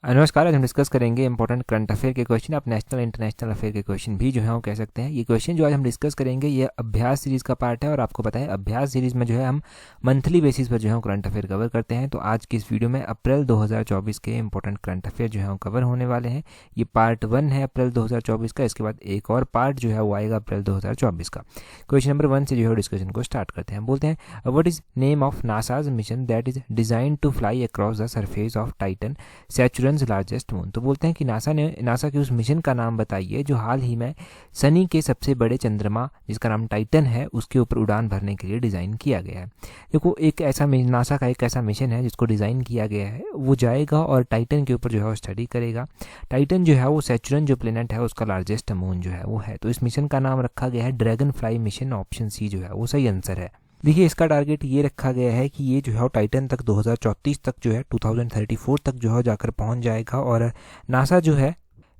नमस्कार। आज हम डिस्कस करेंगे इंपॉर्टेंट करंट अफेयर के क्वेश्चन। आप नेशनल इंटरनेशनल अफेयर के क्वेश्चन भी जो है वो कह सकते हैं। ये क्वेश्चन जो आज हम डिस्कस करेंगे ये अभ्यास सीरीज़ का पार्ट है और आपको पता है अभ्यास सीरीज़ में जो है हम मंथली बेसिस पर जो है करंट अफेयर कवर करते हैं। तो आज की इस वीडियो में अप्रैल 2024 के इंपॉर्टेंट करंट अफेयर जो है वो कवर होने वाले हैं। ये पार्ट 1 है अप्रैल 2024 का। इसके बाद एक और पार्ट जो है वो आएगा अप्रैल 2024 का। क्वेश्चन नंबर 1 से जो है डिस्कशन को स्टार्ट करते हैं। बोलते हैं what is name of NASA's mission that is design to fly across the surface of Titan Saturn's largest moon. तो बोलते हैं कि नासा के उस मिशन का नाम बताइए जो हाल ही में शनि के सबसे बड़े चंद्रमा जिसका नाम टाइटन है उसके ऊपर उड़ान भरने के लिए डिज़ाइन किया गया है। देखो एक ऐसा नासा का एक ऐसा मिशन है जिसको डिज़ाइन किया गया है, वो जाएगा और टाइटन के ऊपर जो है वो स्टडी करेगा। टाइटन जो है वो सैचुरन जो प्लेनेट है उसका लार्जेस्ट मून जो है वो है। तो इस मिशन का नाम रखा गया है Dragonfly mission. Option C जो है वो सही आंसर है। देखिए इसका टारगेट ये रखा गया है कि ये जो है टाइटन तक 2034 तक जो है 2034 तक जो है जाकर पहुंच जाएगा। और नासा जो है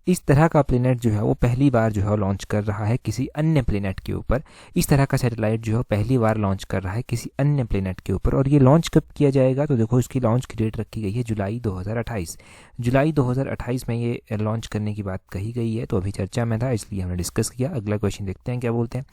इस तरह का प्लेनेट जो है वो पहली बार जो है लॉन्च कर रहा है किसी अन्य प्लेनेट के ऊपर। इस तरह का सैटेलाइट जो है पहली बार लॉन्च कर रहा है किसी अन्य प्लेनेट के ऊपर। और ये लॉन्च कब किया जाएगा तो देखो इसकी लॉन्च की डेट रखी गई है जुलाई 2028। जुलाई 2028 में ये लॉन्च करने की बात कही गई है। तो अभी चर्चा में था इसलिए हमने डिस्कस किया। अगला क्वेश्चन देखते हैं क्या बोलते हैं।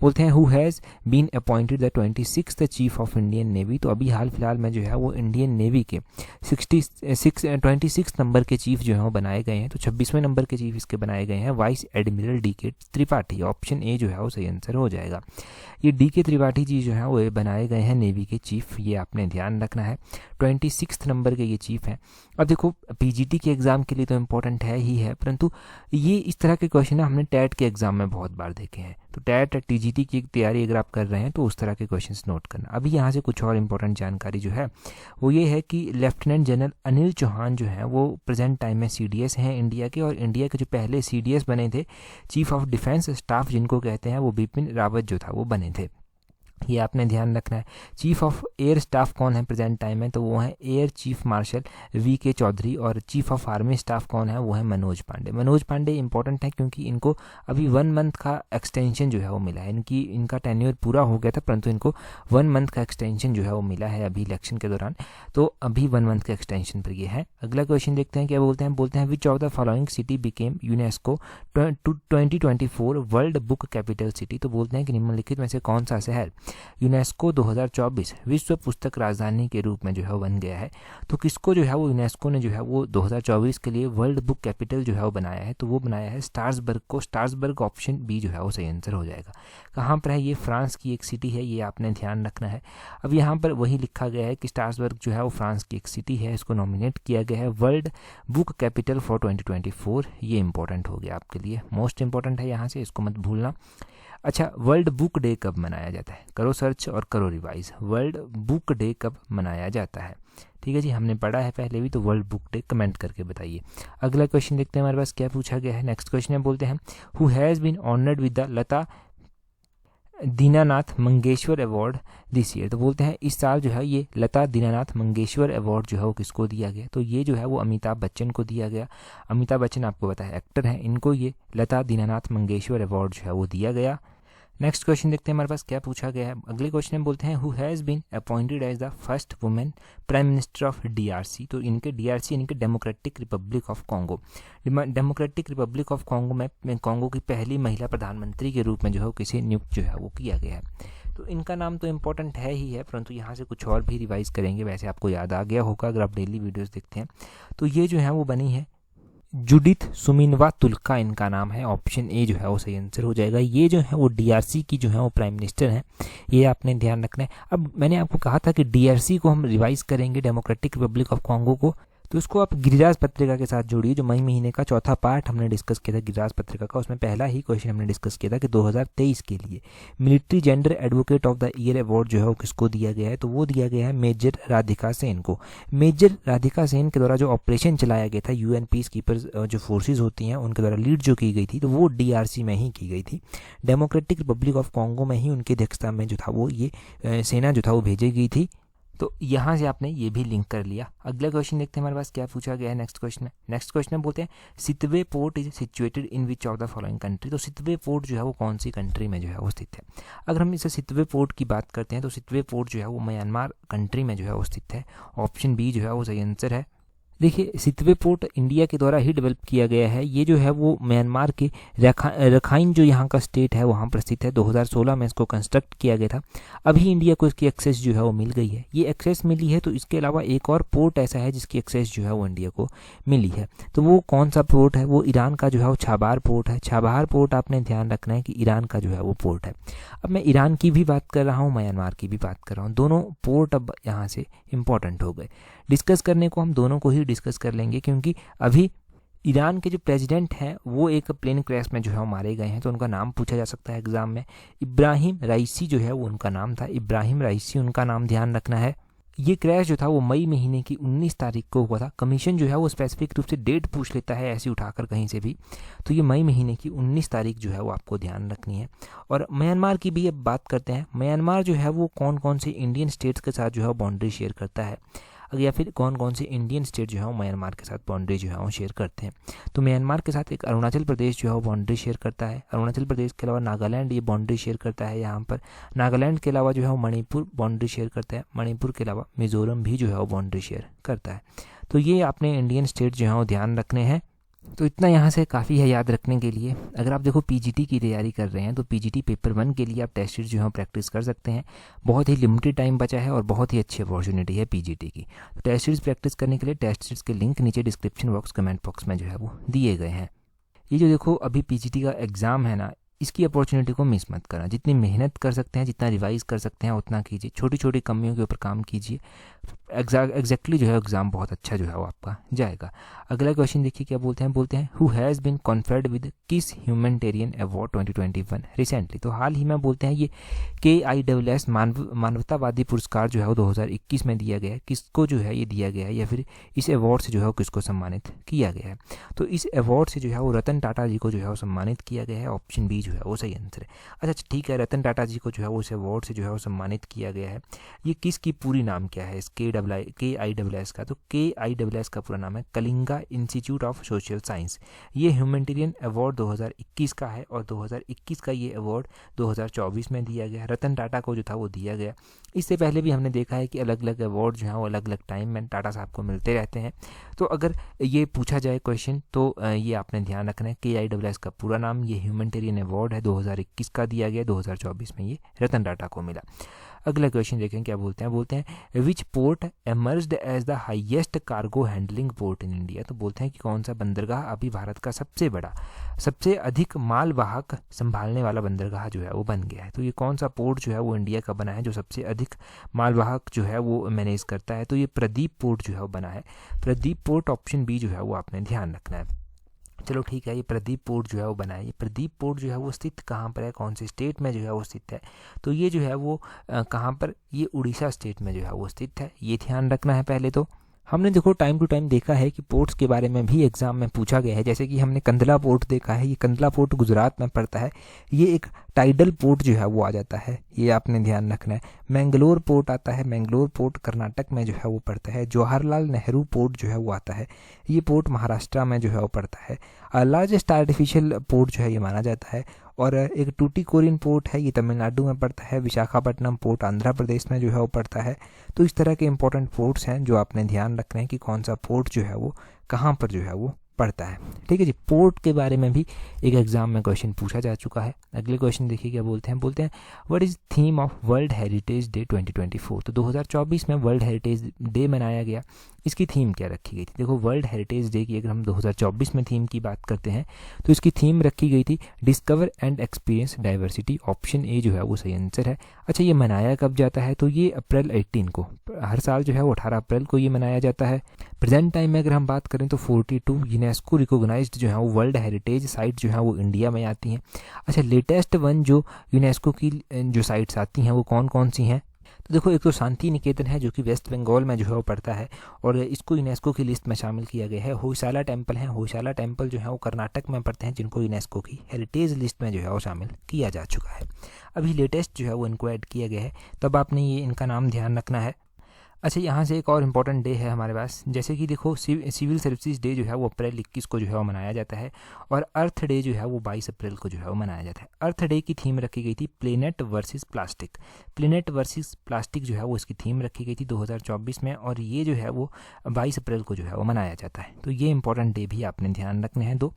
बोलते हैं who has been appointed the 26th chief of Indian Navy. तो अभी हाल फिलहाल में जो है वो इंडियन नेवी के 26 नंबर के चीफ जो है वो बनाए गए हैं। तो 26वें नंबर के चीफ इसके बनाए गए हैं vice admiral DK. Tripathi. Option A जो है वो सही आंसर हो जाएगा। ये डी.के. त्रिपाठी जी जो है वो बनाए गए हैं नेवी के चीफ, ये आपने ध्यान रखना है। 26 नंबर के ये चीफ हैं। अब देखो पीजीटी के एग्ज़ाम के लिए तो इम्पोर्टेंट है ही है, परंतु ये इस तरह के क्वेश्चन हमने टैट के एग्ज़ाम में बहुत बार देखे हैं। तो टैट टीजीटी की तैयारी अगर आप कर रहे हैं तो उस तरह के क्वेश्चंस नोट करना। अभी यहाँ से कुछ और इम्पोर्टेंट जानकारी जो है वो ये है कि लेफ्टिनेंट जनरल अनिल चौहान जो हैं वो प्रेजेंट टाइम में सीडीएस हैं इंडिया के। और इंडिया के जो पहले सीडीएस बने थे चीफ ऑफ डिफेंस स्टाफ जिनको कहते हैं वो बिपिन रावत जो था वो बने थे। ये आपने ध्यान रखना है। चीफ ऑफ एयर स्टाफ कौन है प्रेजेंट टाइम में तो वो है air chief marshal V K. Chaudhari. और चीफ ऑफ आर्मी स्टाफ कौन है वो है मनोज पांडे। मनोज पांडे इंपॉर्टेंट है क्योंकि इनको अभी 1 मंथ का एक्सटेंशन जो है वो मिला है। इनका टेन्योर पूरा हो गया था परंतु इनको 1 मंथ का एक्सटेंशन जो है वो मिला है अभी इलेक्शन के दौरान। तो अभी 1 मंथ के एक्सटेंशन पर ये है। अगला क्वेश्चन देखते हैं क्या बोलते हैं which of the following city became UNESCO 2024 world book capital city. तो बोलते हैं कि निम्नलिखित में से कौन सा शहर यूनेस्को 2024 विश्व पुस्तक राजधानी के रूप में जो है वो बन गया है। तो किसको जो है वो यूनेस्को ने जो है वो 2024 के लिए वर्ल्ड बुक कैपिटल जो है वो बनाया है। तो वो बनाया है स्ट्रासबर्ग को। स्ट्रासबर्ग ऑप्शन बी जो है वो सही आंसर हो जाएगा। कहाँ पर है ये? फ्रांस की एक सिटी है, ये आपने ध्यान रखना है। अब यहाँ पर वही लिखा गया है कि स्ट्रासबर्ग जो है वो फ्रांस की एक सिटी है, इसको नॉमिनेट किया गया है वर्ल्ड बुक कैपिटल फॉर 2024। ये इंपॉर्टेंट हो गया आपके लिए, मोस्ट इंपॉर्टेंट है यहाँ से, इसको मत भूलना। अच्छा, वर्ल्ड बुक डे कब मनाया जाता है? करो सर्च और करो रिवाइज। वर्ल्ड बुक डे कब मनाया जाता है? ठीक है जी, हमने पढ़ा है पहले भी। तो वर्ल्ड बुक डे कमेंट करके बताइए। अगला क्वेश्चन देखते हैं हमारे पास क्या पूछा गया है। नेक्स्ट क्वेश्चन में बोलते हैं who has been honoured with the Lata Dinanath Mangeshkar award this year. तो बोलते हैं इस साल जो है ये लता दीनानाथ मंगेशकर अवार्ड जो है वो किसको दिया गया? तो ये जो है वो अमिताभ बच्चन को दिया गया। अमिताभ बच्चन आपको पता है एक्टर हैं, इनको ये लता दीनानाथ मंगेशकर अवार्ड जो है वो दिया गया। नेक्स्ट क्वेश्चन देखते हैं हमारे पास क्या पूछा गया है। अगले क्वेश्चन में बोलते हैं who has been appointed as the first women prime minister of DRC. तो इनके डीआरसी इनके Democratic Republic of Congo. Democratic Republic of Congo में कॉन्गो की पहली महिला प्रधानमंत्री के रूप में जो है किसी नियुक्त जो है वो किया गया है। तो इनका नाम तो इम्पोर्टेंट है ही है, परंतु यहाँ से कुछ और भी रिवाइज करेंगे। वैसे आपको याद आ गया होगा अगर आप डेली वीडियोज़ देखते हैं। तो ये जो है वो बनी है जुडिथ सुमिनवा तुल्का, इनका नाम है। ऑप्शन ए जो है वो सही आंसर हो जाएगा। ये जो है वो डीआरसी की जो है वो प्राइम मिनिस्टर हैं, ये आपने ध्यान रखना है। अब मैंने आपको कहा था कि डीआरसी को हम रिवाइज करेंगे, डेमोक्रेटिक रिपब्लिक ऑफ कॉन्गो को। तो उसको आप गिरिराज पत्रिका के साथ जोड़िए जो मई महीने का चौथा पार्ट हमने डिस्कस किया था गिरिराज पत्रिका का। उसमें पहला ही क्वेश्चन हमने डिस्कस किया था कि 2023 के लिए military gender advocate of the year award जो है वो किसको दिया गया है? तो वो दिया गया है मेजर राधिका सेन को। मेजर राधिका सेन के द्वारा जो ऑपरेशन चलाया गया था यूएन पीस कीपर्स जो फोर्सेज होती हैं उनके द्वारा लीड जो की गई थी तो वो डीआरसी में ही की गई थी। डेमोक्रेटिक रिपब्लिक ऑफ कॉन्गो में ही उनकी अध्यक्षता में जो था वो ये सेना जो था वो भेजी गई थी। तो यहाँ से आपने ये भी लिंक कर लिया। अगला क्वेश्चन देखते हैं हमारे पास क्या पूछा गया है नेक्स्ट क्वेश्चन में। नेक्स्ट क्वेश्चन में बोलते हैं Sittwe port is situated in which of the following country. तो सितवे पोर्ट जो है वो कौन सी कंट्री में जो है वो स्थित है? अगर हम इसे सितवे पोर्ट की बात करते हैं तो सितवे पोर्ट जो है वो म्यांमार कंट्री में जो है वो स्थित है। ऑप्शन बी जो है वो सही आंसर है। देखिए, सितवे पोर्ट इंडिया के द्वारा ही डेवलप किया गया है। ये जो है वो म्यांमार के रखाइन जो यहाँ का स्टेट है वहाँ पर स्थित है। 2016 में इसको कंस्ट्रक्ट किया गया था। अभी इंडिया को इसकी एक्सेस जो है वो मिल गई है। ये एक्सेस मिली है तो इसके अलावा एक और पोर्ट ऐसा है जिसकी एक्सेस जो है वो इंडिया को मिली है। तो वो कौन सा पोर्ट है? वो ईरान का जो है वो छाबार पोर्ट है। छाबार पोर्ट आपने ध्यान रखना है कि ईरान का जो है वो पोर्ट है। अब मैं ईरान की भी बात कर रहा हूँ, म्यांमार की भी बात कर रहा हूँ। दोनों पोर्ट अब यहाँ से इम्पोर्टेंट हो गए। डिस्कस करने को हम दोनों को ही डिस्कस कर लेंगे, क्योंकि अभी ईरान के जो प्रेसिडेंट हैं वो एक प्लेन क्रैश में जो है वो मारे गए हैं। तो उनका नाम पूछा जा सकता है एग्जाम में। इब्राहिम राइसी जो है वो उनका नाम था। इब्राहिम राइसी उनका नाम ध्यान रखना है। ये क्रैश जो था वो मई महीने की 19 तारीख को हुआ था। कमीशन जो है वो स्पेसिफिक रूप से डेट पूछ लेता है ऐसे उठाकर कहीं से भी। तो ये मई महीने की 19 तारीख जो है वो आपको ध्यान रखनी है। और म्यांमार की भी अब बात करते हैं। म्यांमार जो है वो कौन कौन से इंडियन स्टेट्स के साथ जो है बाउंड्री शेयर करता है, या फिर कौन कौन से इंडियन स्टेट जो है वो म्यांमार के साथ बाउंड्री जो है वो शेयर करते हैं। तो म्यांमार के साथ एक अरुणाचल प्रदेश जो है वो बाउंड्री शेयर करता है। अरुणाचल प्रदेश के अलावा नागालैंड ये बाउंड्री शेयर करता है यहाँ पर। नागालैंड के अलावा जो है वो मणिपुर बाउंड्री शेयर करता है। मणिपुर के अलावा मिजोरम भी जो है वो बाउंड्री शेयर करता है। तो ये आपने इंडियन स्टेट जो है वो ध्यान रखने हैं। तो इतना यहाँ से काफ़ी है याद रखने के लिए। अगर आप देखो पीजीटी की तैयारी कर रहे हैं तो पीजीटी पेपर 1 के लिए आप टेस्ट सीरीज जो है प्रैक्टिस कर सकते हैं। बहुत ही लिमिटेड टाइम बचा है और बहुत ही अच्छी अपॉर्चुनिटी है पीजीटी की। तो टेस्ट सीरीज प्रैक्टिस करने के लिए टेस्ट सीरीज के लिंक नीचे डिस्क्रिप्शन बॉक्स कमेंट बॉक्स में जो है वो दिए गए हैं। ये जो देखो अभी पीजीटी का एग्ज़ाम है ना, इसकी अपॉर्चुनिटी को मिस मत करना। जितनी मेहनत कर सकते हैं, जितना रिवाइज कर सकते हैं उतना कीजिए। छोटी छोटी कमियों के ऊपर काम कीजिए। एग्जैक्टली जो है एग्ज़ाम बहुत अच्छा जो है वो आपका जाएगा। अगला क्वेश्चन देखिए क्या बोलते हैं who has been conferred with KISS humanitarian award 2021 recently. तो हाल ही में बोलते हैं ये KISS मानवतावादी पुरस्कार जो है वो 2021 में दिया गया है। किसको जो है ये दिया गया है, या फिर इस अवार्ड से जो है वो किसको सम्मानित किया गया है? तो इस अवार्ड से जो है वो रतन टाटा जी को जो है वो सम्मानित किया गया है। ऑप्शन बी जो है वो सही आंसर है। अच्छा ठीक है, रतन टाटा जी को जो है वो इस अवार्ड से जो है वो सम्मानित किया गया है। ये किसकी पूरी नाम क्या है इस KISS का? तो KISS का पूरा नाम है Kalinga institute of social science. ये ह्यूमैनिटेरियन अवार्ड 2021 का है और 2021 का ये अवार्ड 2024 में दिया गया। रतन टाटा को जो था वो दिया गया। इससे पहले भी हमने देखा है कि अलग अलग अवार्ड जो हैं वो अलग अलग टाइम में टाटा साहब को मिलते रहते हैं। तो अगर ये पूछा जाए क्वेश्चन तो ये आपने ध्यान रखना है। KISS का पूरा नाम, ये ह्यूमैनिटेरियन अवार्ड है, 2021 का दिया गया, 2024 में ये रतन टाटा को मिला। अगला क्वेश्चन देखें क्या बोलते हैं which port emerged as the highest cargo handling port in India. तो बोलते हैं कि कौन सा बंदरगाह अभी भारत का सबसे बड़ा, सबसे अधिक मालवाहक संभालने वाला बंदरगाह जो है वो बन गया है। तो ये कौन सा पोर्ट जो है वो इंडिया का बना है जो सबसे अधिक मालवाहक जो है वो मैनेज करता है? तो ये प्रदीप पोर्ट जो है वो बना है। प्रदीप पोर्ट ऑप्शन बी जो है वो आपने ध्यान रखना है। चलो ठीक है, ये प्रदीप पोर्ट जो है वो बना है। ये प्रदीप पोर्ट जो है वो स्थित कहाँ पर है, कौन से स्टेट में जो है वो स्थित है? तो ये जो है वो कहाँ पर, ये उड़ीसा स्टेट में जो है वो स्थित है। ये ध्यान रखना है। पहले तो हमने देखो टाइम टू टाइम देखा है कि पोर्ट्स के बारे में भी एग्जाम में पूछा गया है। जैसे कि हमने कंदला पोर्ट देखा है, ये कंदला पोर्ट गुजरात में पड़ता है। ये एक टाइडल पोर्ट जो है वो आ जाता है, ये आपने ध्यान रखना है। मैंगलोर पोर्ट आता है, मैंगलोर पोर्ट कर्नाटक में जो है वो पड़ता है। जवाहरलाल नेहरू पोर्ट जो है वो आता है, ये पोर्ट महाराष्ट्र में जो है वो पड़ता है। लार्जेस्ट आर्टिफिशियल पोर्ट जो है ये माना जाता है। और एक टूटीकोरिन पोर्ट है, ये तमिलनाडु में पड़ता है। विशाखापट्टनम पोर्ट आंध्र प्रदेश में जो है वो पड़ता है। तो इस तरह के इंपॉर्टेंट पोर्ट्स हैं जो आपने ध्यान रखना है कि कौन सा पोर्ट जो है वो कहाँ पर जो है वो पड़ता है। ठीक है जी, पोर्ट के बारे में भी एक एग्जाम में क्वेश्चन पूछा जा चुका है। अगले क्वेश्चन देखिए क्या बोलते हैं what is theme of world heritage day 2024। तो 2024 में वर्ल्ड हेरिटेज डे मनाया गया। इसकी थीम क्या रखी गई थी? देखो वर्ल्ड हेरिटेज डे की अगर हम 2024 में थीम की बात करते हैं तो इसकी थीम रखी गई थी discover and experience diversity. Option A जो है वो सही आंसर है। अच्छा, ये मनाया कब जाता है? तो ये अप्रैल 18 को, हर साल जो है वो 18 अप्रैल को ये मनाया जाता है। प्रेजेंट टाइम में अगर हम बात करें तो 42 यूनेस्को रिकॉग्नाइज्ड जो है वो वर्ल्ड हेरिटेज साइट जो है वो इंडिया में आती हैं। अच्छा, लेटेस्ट वन जो यूनेस्को की जो साइट्स आती हैं वो कौन कौन सी हैं? तो देखो एक तो शांति निकेतन है जो कि वेस्ट बंगाल में जो है वो पड़ता है और इसको यूनेस्को की लिस्ट में शामिल किया गया है। होयसाला टेम्पल है, होयसाला टेम्पल जो है वो कर्नाटक में पड़ते हैं जिनको यूनेस्को की हेरिटेज लिस्ट में जो है वो शामिल किया जा चुका है। अभी लेटेस्ट जो है वो इनको ऐड किया गया है, तब आपने ये इनका नाम ध्यान रखना है। अच्छा, यहाँ से एक और इम्पॉर्टेंट डे है हमारे पास, जैसे कि देखो सिविल सर्विसेज डे जो है वो अप्रैल 21 को जो है वो मनाया जाता है, और अर्थ डे जो है वो 22 अप्रैल को जो है वो मनाया जाता है। अर्थ डे की थीम रखी गई थी planet versus plastic. Planet versus plastic जो है वो इसकी थीम रखी गई थी 2024 में, और ये जो है वो 22 अप्रैल को जो है वो मनाया जाता है। तो ये इंपॉर्टेंट डे भी आपने ध्यान रखने हैं दो।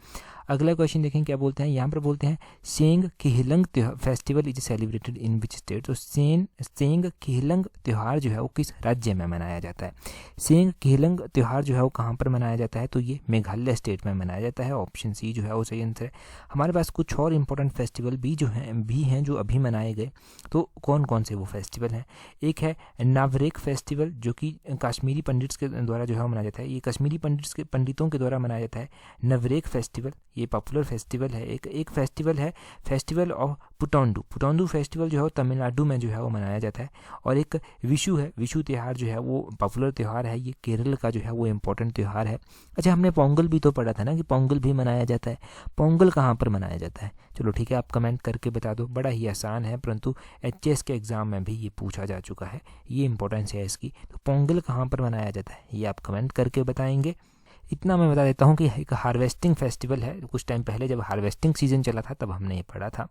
अगला क्वेश्चन देखें क्या बोलते हैं, यहाँ पर बोलते हैं Seng Khihlang festival is celebrated in which state. तो सेंग खिहलंग त्यौहार जो है वो किस राज्य में मनाया जाता है। सेंग खिहलंग त्यौहार जो है वो कहाँ पर मनाया जाता है, तो ये मेघालय स्टेट में मनाया जाता है। ऑप्शन सी जो है वो सही आंसर है। हमारे पास कुछ और इंपॉर्टेंट फेस्टिवल भी हैं जो अभी मनाए गए। तो कौन कौन से वो फेस्टिवल हैं, एक है नवरेक फेस्टिवल जो कि कश्मीरी पंडित्स के द्वारा जो है मनाया जाता है। ये कश्मीरी पंडितों के द्वारा मनाया जाता है नवरेक फेस्टिवल, ये पॉपुलर फेस्टिवल है। एक फेस्टिवल है फेस्टिवल ऑफ पुटौंडू फेस्टिवल जो है तमिलनाडु में जो है वो मनाया जाता है। और एक विशु है, विशु त्यौहार जो है वो पॉपुलर त्यौहार है, ये केरल का जो है वो इम्पोर्टेंट त्यौहार है। अच्छा, हमने पोंगल भी तो पढ़ा था ना कि पोंगल भी मनाया जाता है। पोंगल कहाँ पर मनाया जाता है, चलो ठीक है आप कमेंट करके बता दो। बड़ा ही आसान है, परंतु एचएस के एग्जाम में भी ये पूछा जा चुका है, ये इंपॉर्टेंस है इसकी। तो पोंगल कहाँ पर मनाया जाता है ये आप कमेंट करके बताएंगे। इतना मैं बता देता हूँ कि एक हार्वेस्टिंग फेस्टिवल है, कुछ टाइम पहले जब हार्वेस्टिंग सीजन चला था तब हमने ये पढ़ा था।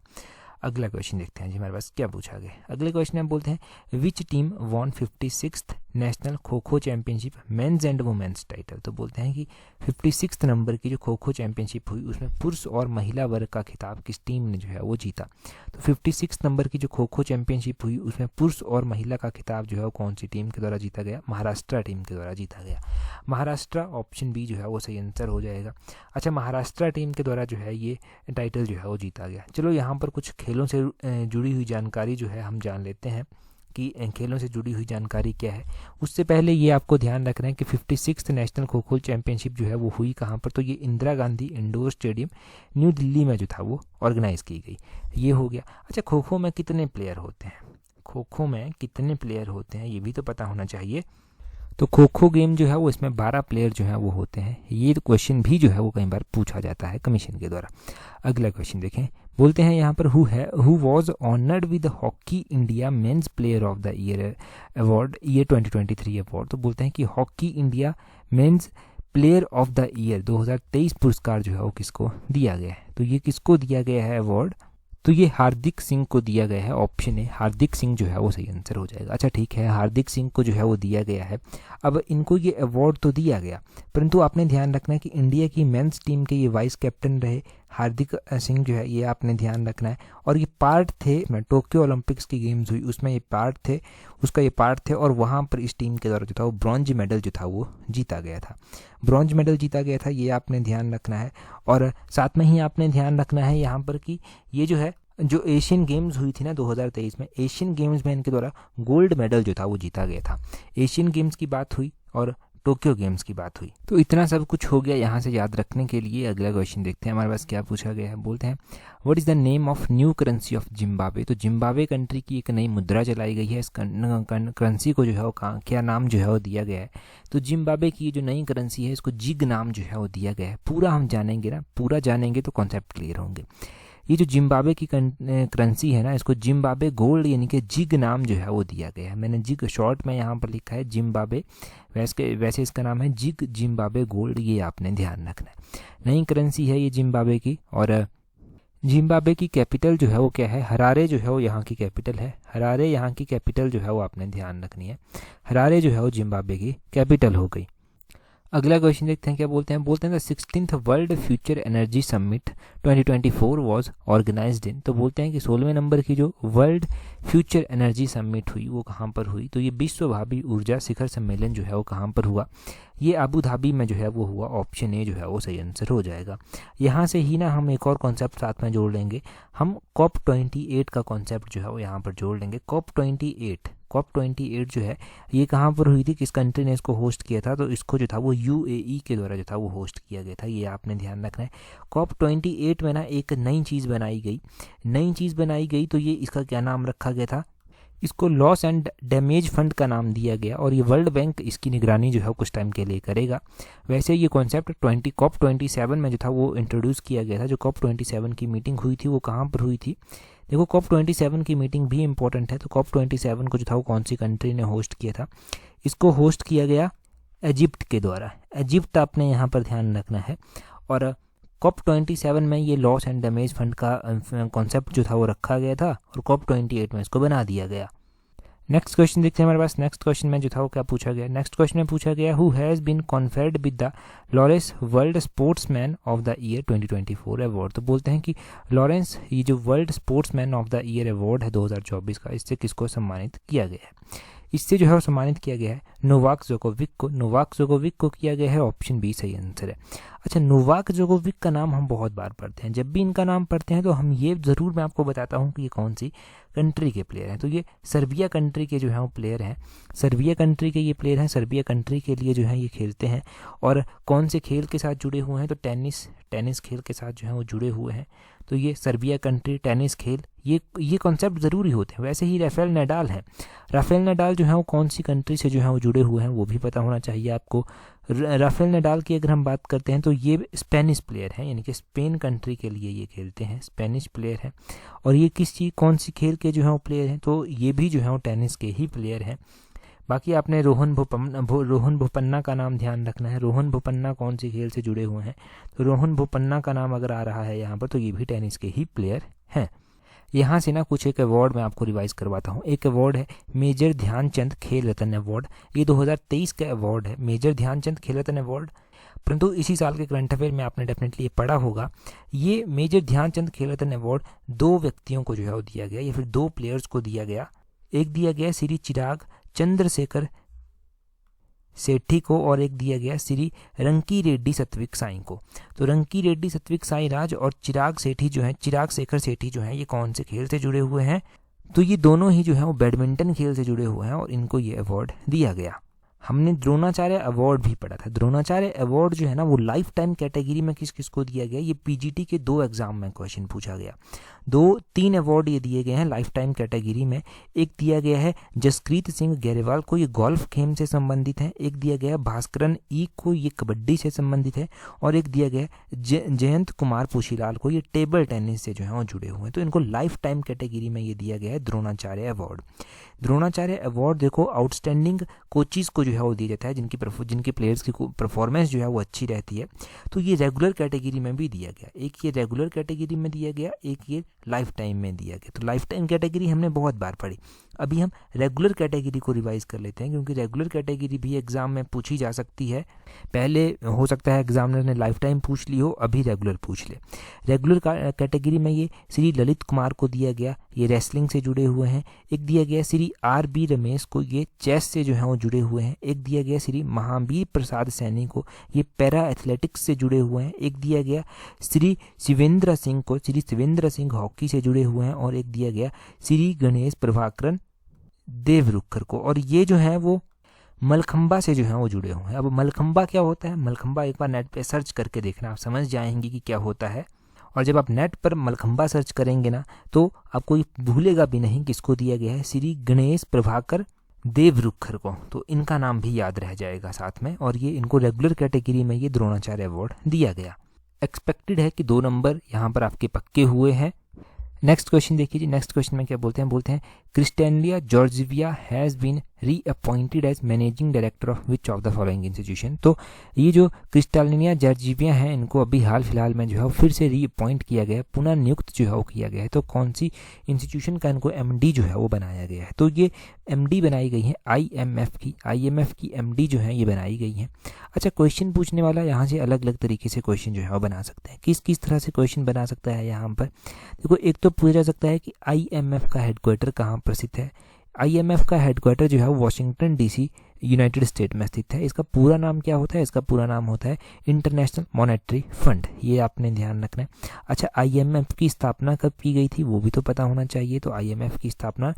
अगला क्वेश्चन देखते हैं जी हमारे पास क्या पूछा गया। अगले क्वेश्चन में बोलते हैं which team von 56th national kho kho championship men's and women's title. तो बोलते हैं कि 56 नंबर की जो खो खो चैंपियनशिप हुई उसमें पुरुष और महिला वर्ग का खिताब किस टीम ने जो है वो जीता। तो 56 नंबर की जो खो खो चैंपियनशिप हुई उसमें पुरुष और महिला का खिताब जो है वो कौन सी टीम के द्वारा जीता गया, महाराष्ट्र टीम के द्वारा जीता गया। महाराष्ट्र, ऑप्शन बी जो है वो सही आंसर हो जाएगा। अच्छा, महाराष्ट्र टीम के द्वारा जो है ये टाइटल जो है वो जीता गया। चलो यहाँ पर कुछ खेलों से जुड़ी हुई जानकारी जो है हम जान लेते हैं कि खेलों से जुड़ी हुई जानकारी क्या है। उससे पहले ये आपको ध्यान रखना है कि 56th national kho kho championship जो है वो हुई कहाँ पर, तो ये Indira Gandhi indoor stadium new Delhi में जो था वो ऑर्गेनाइज की गई, ये हो गया। अच्छा, खो खो में कितने प्लेयर होते हैं, खो खो में कितने प्लेयर होते हैं ये भी तो पता होना चाहिए। तो खो खो गेम जो है वो इसमें 12 प्लेयर जो है वो होते हैं। ये क्वेश्चन भी जो है वो कई बार पूछा जाता है कमीशन के द्वारा। अगला क्वेश्चन देखें, बोलते हैं यहाँ पर who was honoured with hockey India men's player of the year award, year 2023 award. तो बोलते हैं कि hockey India men's player of the year 2023 पुरस्कार जो है वो किसको दिया गया है। तो ये किसको दिया गया है अवार्ड, तो ये हार्दिक सिंह को दिया गया है। ऑप्शन है हार्दिक सिंह जो है वो सही आंसर हो जाएगा। अच्छा ठीक है, हार्दिक सिंह को जो है वो दिया गया है। अब इनको ये अवार्ड तो दिया गया, परंतु आपने ध्यान रखना है कि इंडिया की मेंस टीम के ये वाइस कैप्टन रहे हार्दिक सिंह जो है, ये आपने ध्यान रखना है। और ये पार्ट थे टोक्यो ओलंपिक्स की गेम्स हुई उसमें ये पार्ट थे, उसका ये पार्ट थे, और वहाँ पर इस टीम के द्वारा जो था वो ब्रॉन्ज मेडल जो था वो जीता गया था, ब्रॉन्ज मेडल जीता गया था, ये आपने ध्यान रखना है। और साथ में ही आपने ध्यान रखना है यहाँ पर कि ये जो है जो एशियन गेम्स हुई थी ना 2023 में, एशियन गेम्स में इनके द्वारा गोल्ड मेडल जो था वो जीता गया था। एशियन गेम्स की बात हुई और टोक्यो गेम्स की बात हुई, तो इतना सब कुछ हो गया यहाँ से याद रखने के लिए। अगला क्वेश्चन देखते हैं हमारे पास क्या पूछा गया है। बोलते हैं what is the name of new currency of Zimbabwe. तो जिम्बाब्वे कंट्री की एक नई मुद्रा चलाई गई है, इस करेंसी को जो है वो क्या नाम जो है वो दिया गया है। तो जिम्बाब्वे की जो नई करेंसी है इसको जिग नाम जो है वो दिया गया है। पूरा हम जानेंगे ना, पूरा जानेंगे तो कॉन्सेप्ट क्लियर होंगे। ये जो जिम्बाब्वे की करेंसी है ना, इसको जिम्बाब्वे गोल्ड यानी कि जिग नाम जो है वो दिया गया है। मैंने जिग शॉर्ट में यहाँ पर लिखा है जिम्बाब्वे, वैसे इसका नाम है जिग जिम्बाब्वे गोल्ड, ये आपने ध्यान रखना है। नई करेंसी है ये जिम्बाब्वे की, और जिम्बाब्वे की कैपिटल जो है वो क्या है, हरारे जो है वो यहाँ की कैपिटल है। हरारे यहाँ की कैपिटल जो है वो आपने ध्यान रखनी है। हरारे जो है वो जिम्बाब्वे की कैपिटल हो गई। अगला क्वेश्चन देखते हैं क्या बोलते हैं। बोलते हैं the 16th world future energy summit 2024 was organised in. तो बोलते हैं कि 16वें नंबर की जो वर्ल्ड फ्यूचर एनर्जी समिट हुई वो कहाँ पर हुई। तो ये विश्व भावी ऊर्जा शिखर सम्मेलन जो है वो कहाँ पर हुआ, ये अबू धाबी में जो है वो हुआ। ऑप्शन ए जो है वो सही आंसर हो जाएगा। यहाँ से ही ना हम एक और कॉन्सेप्ट साथ में जोड़ लेंगे, हम COP28 का कॉन्सेप्ट जो है वो यहाँ पर जोड़ लेंगे। COP28 जो है ये कहाँ पर हुई थी, किस कंट्री ने इसको होस्ट किया था, तो इसको जो था वो UAE के द्वारा जो था वो होस्ट किया गया था, ये आपने ध्यान रखना है। COP28 में ना एक नई चीज़ बनाई गई, तो ये इसका क्या नाम रखा गया था, इसको लॉस एंड डैमेज फंड का नाम दिया गया, और ये वर्ल्ड बैंक इसकी निगरानी जो है कुछ टाइम के लिए करेगा। वैसे ये कॉन्सेप्ट COP27 में जो था वो इंट्रोड्यूस किया गया था। जो COP27 की मीटिंग हुई थी वो कहाँ पर हुई थी, देखो COP27 की मीटिंग भी इंपॉर्टेंट है। तो COP27 को जो था वो कौन सी कंट्री ने होस्ट किया था? इसको होस्ट किया गया इजिप्ट के द्वारा। इजिप्ट आपने यहाँ पर ध्यान रखना है। और COP27 में ये लॉस एंड डैमेज फंड का कॉन्सेप्ट जो था वो रखा गया था और COP28 में इसको बना दिया गया। नेक्स्ट क्वेश्चन देखते हैं हमारे पास। नेक्स्ट क्वेश्चन में जो था वो क्या पूछा गया? नेक्स्ट क्वेश्चन में पूछा गया who has been conferred with the Laureus world sportsman of the year 2024 award. तो बोलते हैं कि लॉरेंस, ये जो world sportsman of the year award है 2024 का, इससे किसको सम्मानित किया गया है? इससे जो है वो सम्मानित किया गया है नोवाक जोकोविक को। नोवाक जोकोविक को किया गया है, ऑप्शन बी सही आंसर है। अच्छा, नोवाक जोकोविक का नाम हम बहुत बार पढ़ते हैं। जब भी इनका नाम पढ़ते हैं तो हम ये ज़रूर मैं आपको बताता हूँ कि ये कौन सी कंट्री के प्लेयर हैं। तो ये सर्बिया कंट्री के जो है वो प्लेयर हैं। सर्बिया कंट्री के ये प्लेयर हैं। सर्बिया कंट्री के लिए जो है ये खेलते हैं। और कौन से खेल के साथ जुड़े हुए हैं? तो टेनिस खेल के साथ जो है वो जुड़े हुए हैं। तो ये सर्बिया कंट्री, टेनिस खेल, ये कॉन्सेप्ट ज़रूरी होते हैं। वैसे ही राफेल नडाल हैं। राफेल नडाल जो है वो कौन सी कंट्री से जो है वो जुड़े हुए हैं वो भी पता होना चाहिए आपको। राफेल नडाल की अगर हम बात करते हैं तो ये स्पेनिश प्लेयर हैं, यानी कि स्पेन कंट्री के लिए ये खेलते हैं, स्पेनिश प्लेयर हैं। और ये कौन सी खेल के जो है वो प्लेयर हैं? तो ये भी जो है वो टेनिस के ही प्लेयर हैं। बाकी आपने रोहन बोपन्ना का नाम ध्यान रखना है। रोहन बोपन्ना कौन सी खेल से जुड़े हुए हैं? तो रोहन बोपन्ना का नाम अगर आ रहा है यहाँ पर तो ये भी टेनिस के ही प्लेयर हैं। यहाँ से ना कुछ एक अवार्ड मैं आपको रिवाइज करवाता हूँ। एक अवार्ड है मेजर ध्यानचंद खेल रत्न अवार्ड। ये 2023 का अवार्ड है, मेजर ध्यानचंद खेल रत्न अवार्ड। परंतु इसी साल के करंट अफेयर में आपने डेफिनेटली ये पढ़ा होगा। ये मेजर ध्यानचंद खेल रत्न अवार्ड 2 व्यक्तियों को जो है वो दिया गया, या फिर 2 प्लेयर्स को दिया गया। एक दिया गया श्री चिराग चंद्रशेखर सेठी को और एक दिया गया श्री रंकी रेड्डी सत्विक साई को। तो रंकी रेड्डी सत्विक साई राज और चिराग शेखर सेठी जो हैं ये कौन से खेल से जुड़े हुए हैं? तो ये दोनों ही जो है वो बैडमिंटन खेल से जुड़े हुए हैं और इनको ये अवार्ड दिया गया। हमने द्रोणाचार्य अवार्ड भी पढ़ा था। द्रोणाचार्य अवार्ड जो है ना वो लाइफ टाइम कैटेगरी में किस किस को दिया गया? ये पीजीटी के 2 एग्जाम में क्वेश्चन पूछा गया। 3 अवार्ड ये दिए गए हैं लाइफ टाइम कैटेगरी में। एक दिया गया है जसप्रीत सिंह गैरेवाल को, ये गोल्फ खेल से संबंधित है। एक दिया गया भास्करन ई को, ये कबड्डी से संबंधित है। और एक दिया गया जयंत कुमार पूशीलाल को, ये टेबल टेनिस से जो है वो जुड़े हुए हैं। तो इनको लाइफ टाइम कैटेगरी में ये दिया गया है द्रोणाचार्य अवार्ड। द्रोणाचार्य अवार्ड देखो आउटस्टैंडिंग कोचिज़ को जो है वो दिया जाता है, जिनकी प्लेयर्स की परफॉर्मेंस जो है वो अच्छी रहती है। तो ये रेगुलर कैटेगरी में भी दिया गया। एक ये रेगुलर कैटेगरी में दिया गया, एक ये लाइफ टाइम में दिया गया। तो लाइफ टाइम कैटेगरी हमने बहुत बार पढ़ी। अभी हम रेगुलर कैटेगरी को रिवाइज कर लेते हैं, क्योंकि रेगुलर कैटेगरी भी एग्जाम में पूछी जा सकती है। पहले हो सकता है एग्जामिनर ने लाइफ टाइम पूछ ली हो, अभी रेगुलर पूछ ले। रेगुलर कैटेगरी में ये श्री ललित कुमार को दिया गया, ये रेसलिंग से जुड़े हुए हैं। एक दिया गया श्री RB रमेश को, ये चेस से जो है वो जुड़े हुए हैं। एक दिया गया श्री महावीर प्रसाद सैनी को, ये पैरा एथलेटिक्स से जुड़े हुए हैं। एक दिया गया श्री शिवेंद्र सिंह को, श्री शिवेंद्र सिंह हॉकी से जुड़े हुए हैं। और एक दिया गया श्री गणेश प्रभाकरन देवरुखर को, और ये जो है वो मलखंबा से जो है वो जुड़े हुए हैं। अब मलखंबा क्या होता है? मलखंबा एक बार नेट पे सर्च करके देखना, आप समझ जाएंगे कि क्या होता है। और जब आप नेट पर मलखंबा सर्च करेंगे ना तो आपको भूलेगा भी नहीं किसको दिया गया है, श्री गणेश प्रभाकर देवरुखर को। तो इनका नाम भी याद रह जाएगा साथ में। और ये इनको रेगुलर कैटेगरी में ये द्रोणाचार्य अवार्ड दिया गया। एक्सपेक्टेड है कि 2 नंबर यहाँ पर आपके पक्के हुए हैं। नेक्स्ट क्वेश्चन देखिए जी। नेक्स्ट क्वेश्चन में क्या बोलते हैं Kristalina Georgieva has been reappointed as managing director of which of the following institution. तो ये जो क्रिस्टेलिया जॉर्जिविया हैं इनको अभी हाल फिलहाल में जो है फिर से रीअपॉइंट किया गया है, पुनः नियुक्त जो है वो किया गया है। तो कौन सी इंस्टीट्यूशन का इनको MD जो है वो बनाया गया है? तो ये MD बनाई गई है IMF की MD जो है ये बनाई गई है। अच्छा, क्वेश्चन पूछने वाला यहाँ से अलग अलग तरीके से क्वेश्चन जो है वो बना सकते हैं। किस तरह से क्वेश्चन बना सकता है यहाँ पर? देखो, एक तो पूछा जा सकता है कि IMF का हेडक्वार्टर कहाँ पर स्थित है। IMF का हेडक्वार्टर जो है वो वाशिंगटन DC यूनाइटेड स्टेट में स्थित है। इसका पूरा नाम क्या होता है? इसका पूरा नाम होता है इंटरनेशनल मॉनेटरी फंड। ये आपने ध्यान रखना है। अच्छा, IMF की स्थापना कब की गई थी वो भी तो पता होना चाहिए। तो IMF की स्थापना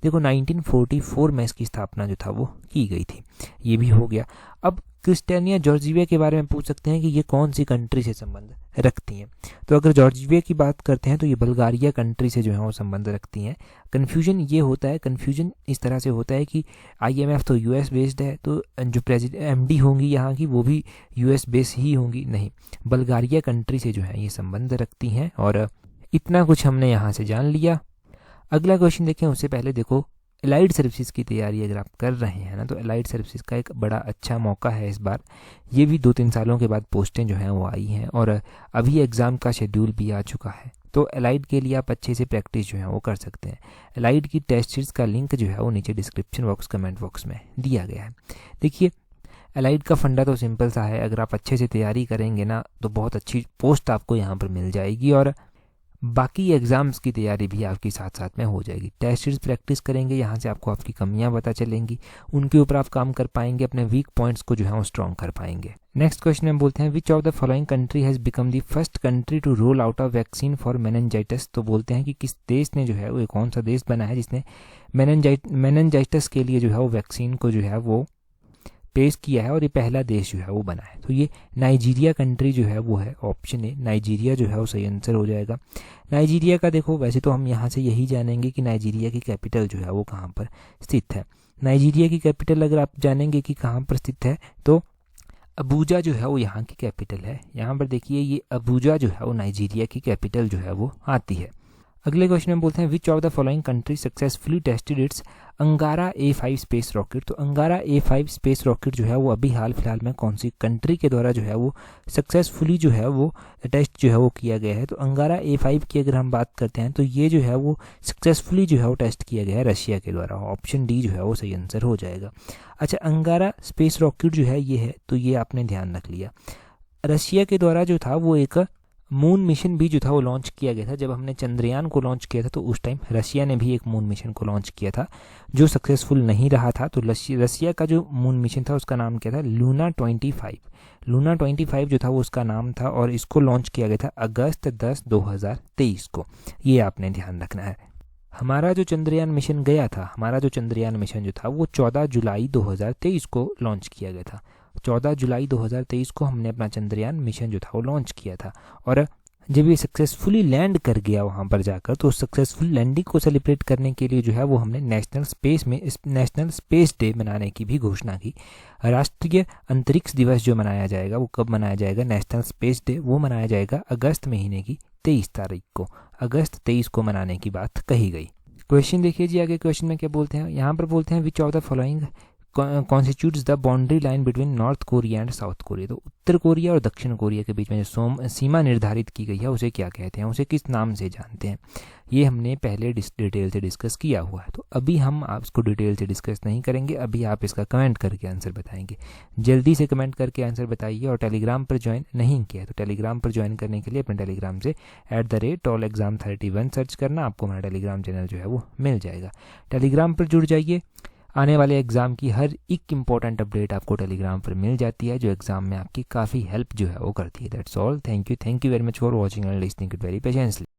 देखो 1944 में इसकी स्थापना जो था वो की गई थी। ये भी हो गया। अब क्रिस्टेलिया जॉर्जिविया के बारे में पूछ सकते हैं कि ये कौन सी कंट्री से संबंध रखती हैं। तो अगर जॉर्जिविया की बात करते हैं तो ये बल्गारिया कंट्री से जो है वो संबंध रखती हैं। कन्फ्यूजन ये होता है, कन्फ्यूजन इस तरह से होता है कि IMF तो US बेस्ड है, तो जो MD होंगी यहाँ की वो भी US बेस्ड ही होंगी। नहीं, बल्गारिया कंट्री से जो है ये संबंध रखती हैं। और इतना कुछ हमने यहाँ से जान लिया। अगला क्वेश्चन देखें उससे पहले देखो, एलाइड सर्विसेज की तैयारी अगर आप कर रहे हैं ना, तो एलाइड सर्विसेज का एक बड़ा अच्छा मौका है इस बार। ये भी 2-3 सालों के बाद पोस्टें जो हैं वो आई हैं और अभी एग्ज़ाम का शेड्यूल भी आ चुका है। तो एलाइड के लिए आप अच्छे से प्रैक्टिस जो है वो कर सकते हैं। एलाइड की टेस्ट सीरीज का लिंक जो है वो नीचे डिस्क्रिप्शन बॉक्स कमेंट बॉक्स में दिया गया है। देखिए, एलाइड का फंडा तो सिंपल सा है, अगर आप अच्छे से तैयारी करेंगे ना तो बहुत अच्छी पोस्ट आपको यहाँ पर मिल जाएगी और बाकी एग्ज़ाम्स की तैयारी भी आपकी साथ साथ में हो जाएगी। टेस्ट सीरीज प्रैक्टिस करेंगे, यहाँ से आपको आपकी कमियाँ पता चलेंगी, उनके ऊपर आप काम कर पाएंगे, अपने वीक पॉइंट्स को जो है वो स्ट्रॉन्ग कर पाएंगे। नेक्स्ट क्वेश्चन में बोलते हैं which of the following country has become the first country to roll out of vaccine for meningitis. तो बोलते हैं कि किस देश ने जो है वो कौन सा देश बना है जिसने मेनिनजाइटिस के लिए जो है वो वैक्सीन को जो है वो पेश किया है और ये पहला देश जो है वो बना है। तो ये नाइजीरिया कंट्री जो है वो है, ऑप्शन ए नाइजीरिया जो है वो सही आंसर हो जाएगा। नाइजीरिया का देखो, वैसे तो हम यहाँ से यही जानेंगे कि नाइजीरिया की कैपिटल जो है वो कहाँ पर स्थित है। नाइजीरिया की कैपिटल अगर आप जानेंगे कि कहाँ पर स्थित है तो अबूजा जो है वो यहाँ की कैपिटल है। यहाँ पर देखिए ये अबूजा जो है वो नाइजीरिया की कैपिटल जो है वो आती है। अगले क्वेश्चन में बोलते हैं which of the following country successfully tested it's अंगारा A5 स्पेस रॉकेट। तो अंगारा A5 स्पेस रॉकेट जो है वो अभी हाल फिलहाल में कौन सी कंट्री के द्वारा जो है वो सक्सेसफुली जो है वो टेस्ट जो है वो किया गया है। तो अंगारा A5 की अगर हम बात करते हैं तो ये जो है वो सक्सेसफुली जो है वो टेस्ट किया गया है रशिया के द्वारा। ऑप्शन डी जो है वो सही आंसर हो जाएगा। अच्छा, अंगारा स्पेस रॉकेट जो है ये है, तो ये आपने ध्यान रख लिया। रशिया के द्वारा जो था वो एक मून मिशन भी जो था वो लॉन्च किया गया था। जब हमने चंद्रयान को लॉन्च किया था तो उस टाइम रशिया ने भी एक मून मिशन को लॉन्च किया था जो सक्सेसफुल नहीं रहा था। तो रशिया का जो मून मिशन था उसका नाम क्या था, लूना 25। लूना 25 जो था वो उसका नाम था और इसको लॉन्च किया गया था अगस्त 10, 2023 को। ये आपने ध्यान रखना है। हमारा जो चंद्रयान मिशन गया था, हमारा जो चंद्रयान मिशन जो था वो 14 जुलाई 2023 को लॉन्च किया गया था। 14 जुलाई 2023 को हमने अपना चंद्रयान मिशन जो था वो लॉन्च किया था और जब ये सक्सेसफुली लैंड कर गया वहाँ पर जाकर, तो सक्सेसफुल लैंडिंग को सेलिब्रेट करने के लिए जो है वो हमने नेशनल स्पेस डे मनाने की भी घोषणा की। राष्ट्रीय अंतरिक्ष दिवस जो मनाया जाएगा वो कब मनाया जाएगा, नेशनल स्पेस डे, वो मनाया जाएगा अगस्त महीने की 23 तारीख को। अगस्त 23 को मनाने की बात कही गई। क्वेश्चन देखिए जी, आगे क्वेश्चन में क्या बोलते हैं, यहाँ पर बोलते हैं which of the following constitutes the boundary line between north Korea and south Korea. तो उत्तर कोरिया और दक्षिण कोरिया के बीच में जो सीमा निर्धारित की गई है उसे क्या कहते हैं, उसे किस नाम से जानते हैं, ये हमने पहले डिटेल से डिस्कस किया हुआ है। तो अभी हम आपको डिटेल से डिस्कस नहीं करेंगे, अभी आप इसका कमेंट करके आंसर बताएंगे। जल्दी से कमेंट करके आंसर बताइए और टेलीग्राम पर ज्वाइन नहीं किया तो टेलीग्राम पर ज्वाइन करने के लिए अपने टेलीग्राम से @tolexam31 सर्च करना, आपको हमारा टेलीग्राम चैनल जो है वो मिल जाएगा। टेलीग्राम पर जुड़ जाइए, आने वाले एग्ज़ाम की हर एक इम्पॉर्टेंट अपडेट आपको टेलीग्राम पर मिल जाती है जो एग्ज़ाम में आपकी काफ़ी हेल्प जो है वो करती है। That's all, thank you very much for watching and listening it very patiently.